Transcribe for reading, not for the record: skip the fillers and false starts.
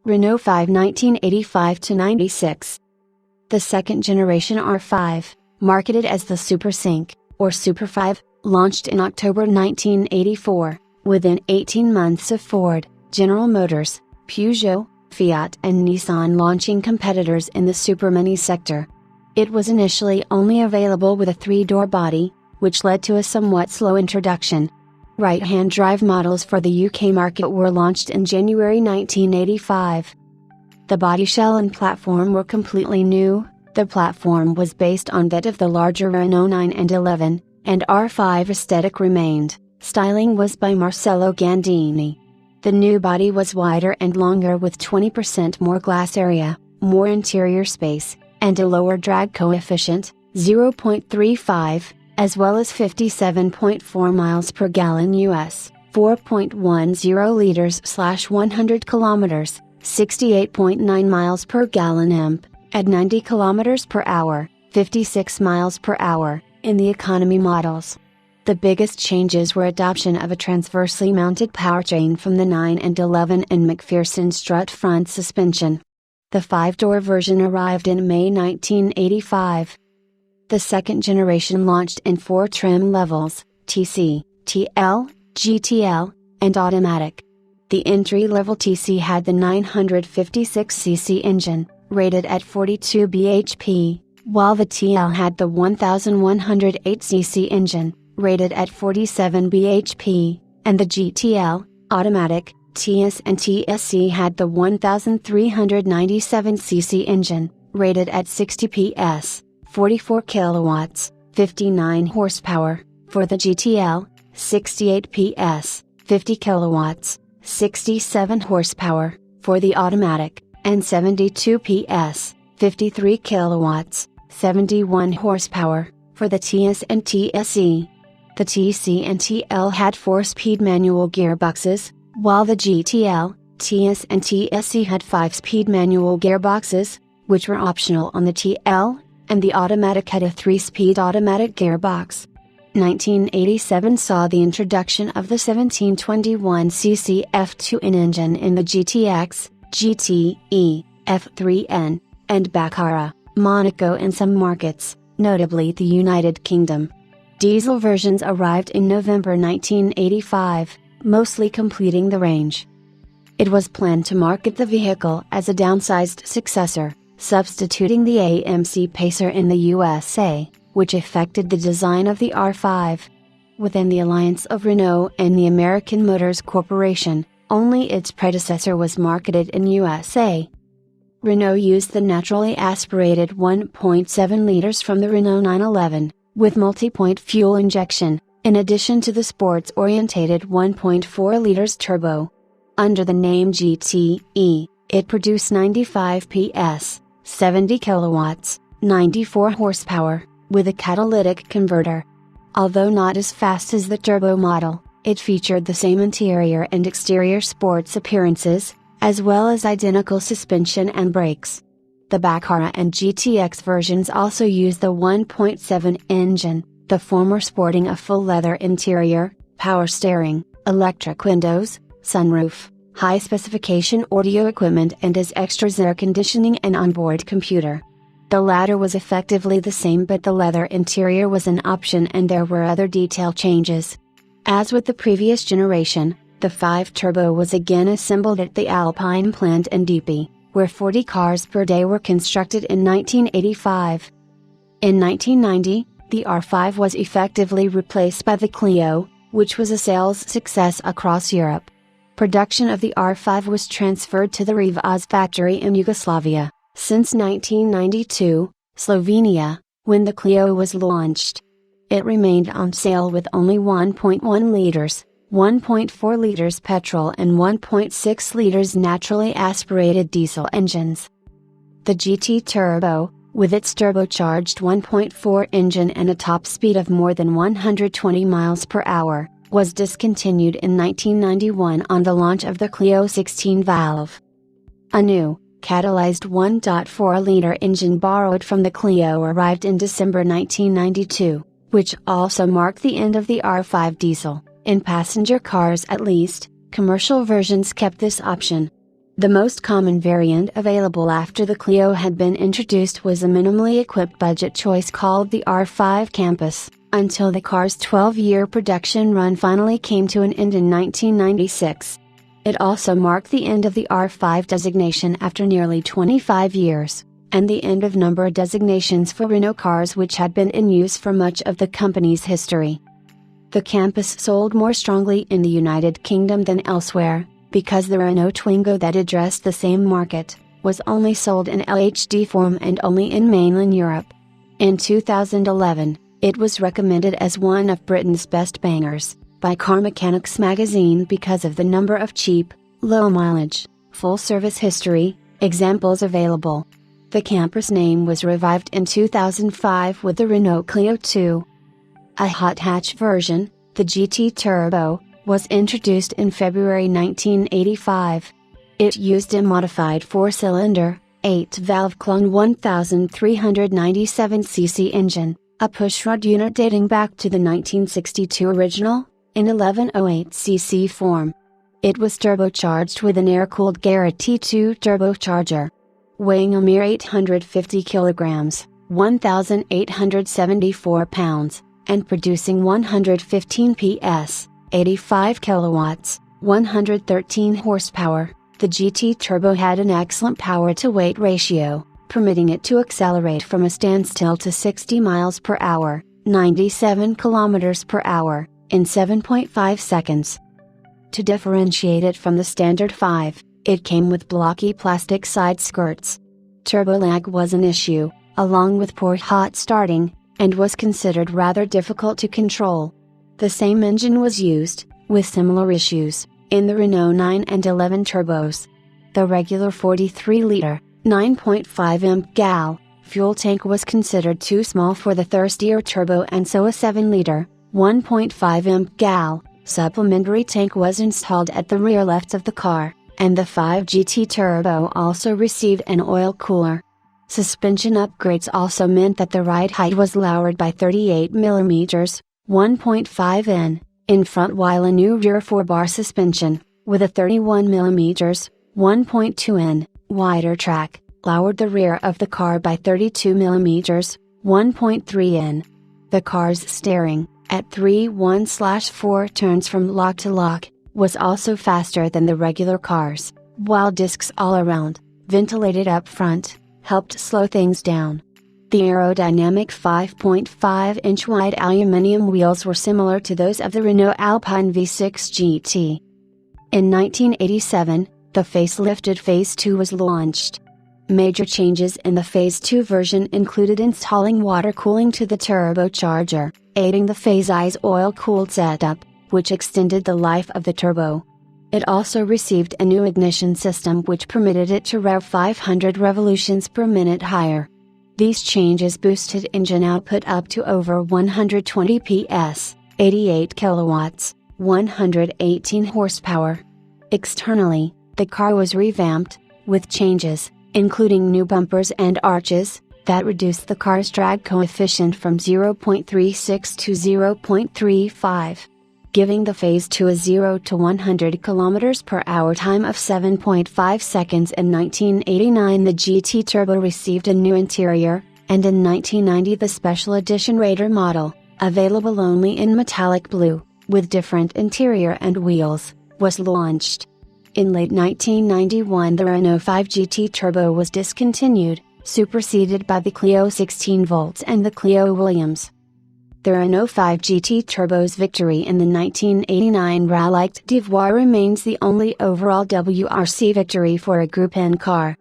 Renault 5 1985–96. The second generation R5, marketed as the Super 5, or Super 5, launched in October 1984, within 18 months of Ford, General Motors, Peugeot, Fiat and Nissan launching competitors in the supermini sector. It was initially only available with a 3-door body, which led to a somewhat slow introduction. Right-hand drive models for the UK market were launched in January 1985. The body shell and platform were completely new. The platform was based on that of the larger Renault 9 and 11, and R5 aesthetic remained. Styling was by Marcello Gandini. The new body was wider and longer with 20% more glass area, more interior space, and a lower drag coefficient, 0.35, as well as 57.4 miles per gallon US, 4.10 liters/100 kilometers, 68.9 miles per gallon imp, at 90 kilometers per hour, 56 miles per hour, in the economy models. The biggest changes were adoption of a transversely mounted powertrain from the 9 and 11 and McPherson strut front suspension. The 5-door version arrived in May 1985. The second generation launched in 4 trim levels, TC, TL, GTL, and automatic. The entry-level TC had the 956cc engine, rated at 42 bhp, while the TL had the 1108cc engine, rated at 47 bhp, and the GTL, automatic, TS and TSC had the 1397cc engine, rated at 60 PS. 44 kilowatts, 59 horsepower, for the GTL, 68 PS, 50 kilowatts, 67 horsepower, for the automatic, and 72 PS, 53 kilowatts, 71 horsepower, for the TS and TSE. The TC and TL had 4-speed manual gearboxes, while the GTL, TS and TSE had 5-speed manual gearboxes, which were optional on the TL, and the automatic had a 3-speed automatic gearbox. 1987 saw the introduction of the 1721cc F2N engine in the GTX, GTE, F3N, and Baccara, Monaco and some markets, notably the United Kingdom. Diesel versions arrived in November 1985, mostly completing the range. It was planned to market the vehicle as a downsized successor, substituting the AMC Pacer in the USA, which affected the design of the R5. Within the alliance of Renault and the American Motors Corporation, only its predecessor was marketed in USA. Renault used the naturally aspirated 1.7 liters from the Renault 911, with multi-point fuel injection, in addition to the sports-orientated 1.4 liters turbo. Under the name GTE, it produced 95 PS, 70 kilowatts, 94 horsepower, with a catalytic converter. Although not as fast as the turbo model, it featured the same interior and exterior sports appearances, as well as identical suspension and brakes. The Baccara and GTX versions also used the 1.7 engine, the former sporting a full leather interior, power steering, electric windows, sunroof, high-specification audio equipment and as extras air conditioning and onboard computer. The latter was effectively the same, but the leather interior was an option and there were other detail changes. As with the previous generation, the 5 Turbo was again assembled at the Alpine plant in Dieppe, where 40 cars per day were constructed in 1985. In 1990, the R5 was effectively replaced by the Clio, which was a sales success across Europe. Production of the R5 was transferred to the Rivaz factory in Yugoslavia, since 1992, Slovenia, when the Clio was launched. It remained on sale with only 1.1 liters, 1.4 liters petrol and 1.6 liters naturally aspirated diesel engines. The GT Turbo, with its turbocharged 1.4 engine and a top speed of more than 120 miles per hour, was discontinued in 1991 on the launch of the Clio 16-valve. A new, catalyzed 1.4-liter engine borrowed from the Clio arrived in December 1992, which also marked the end of the R5 diesel. In passenger cars at least, commercial versions kept this option. The most common variant available after the Clio had been introduced was a minimally equipped budget choice called the R5 Campus, until the car's 12-year production run finally came to an end in 1996. It also marked the end of the R5 designation after nearly 25 years, and the end of number designations for Renault cars which had been in use for much of the company's history. The Campus sold more strongly in the United Kingdom than elsewhere, because the Renault Twingo that addressed the same market, was only sold in LHD form and only in mainland Europe. In 2011, it was recommended as one of Britain's best bangers, by Car Mechanics magazine because of the number of cheap, low mileage, full service history, examples available. The camper's name was revived in 2005 with the Renault Clio 2. A hot hatch version, the GT Turbo, was introduced in February 1985. It used a modified 4-cylinder, 8-valve Klon 1397cc engine, a pushrod unit dating back to the 1962 original, in 1108cc form. It was turbocharged with an air-cooled Garrett T2 turbocharger. Weighing a mere 850 kilograms, 1,874 pounds, and producing 115 PS, 85 kilowatts, 113 horsepower, the GT Turbo had an excellent power-to-weight ratio, permitting it to accelerate from a standstill to 60 miles per hour, 97 kilometers per hour, in 7.5 seconds. To differentiate it from the standard 5, it came with blocky plastic side skirts. Turbo lag was an issue, along with poor hot starting, and was considered rather difficult to control. The same engine was used, with similar issues, in the Renault 9 and 11 turbos. The regular 43-liter, 9.5 imp gal, fuel tank was considered too small for the thirstier turbo, and so a 7-liter, 1.5 imp gal, supplementary tank was installed at the rear left of the car, and the 5 GT Turbo also received an oil cooler. Suspension upgrades also meant that the ride height was lowered by 38 mm, 1.5 in front, while a new rear 4-bar suspension, with a 31 mm, 1.2 wider track, lowered the rear of the car by 32 mm, 1.3 The car's steering, at 3/1/4 turns from lock to lock, was also faster than the regular cars, while discs all around, ventilated up front, helped slow things down. The aerodynamic 5.5-inch wide aluminum wheels were similar to those of the Renault Alpine V6 GT. In 1987, the facelifted Phase 2 was launched. Major changes in the Phase 2 version included installing water cooling to the turbocharger, aiding the Phase I's oil-cooled setup, which extended the life of the turbo. It also received a new ignition system which permitted it to rev 500 revolutions per minute higher. These changes boosted engine output up to over 120 PS, 88 kilowatts, 118 horsepower. Externally, the car was revamped, with changes, including new bumpers and arches, that reduced the car's drag coefficient from 0.36 to 0.35. Giving the Phase 2 a 0 to 100 km per hour time of 7.5 seconds. In 1989 the GT Turbo received a new interior, and in 1990 the Special Edition Raider model, available only in metallic blue, with different interior and wheels, was launched. In late 1991 the Renault 5 GT Turbo was discontinued, superseded by the Clio 16V and the Clio Williams. The Renault 5 GT Turbo's victory in the 1989 Rallye d'Ivoire remains the only overall WRC victory for a Group N car.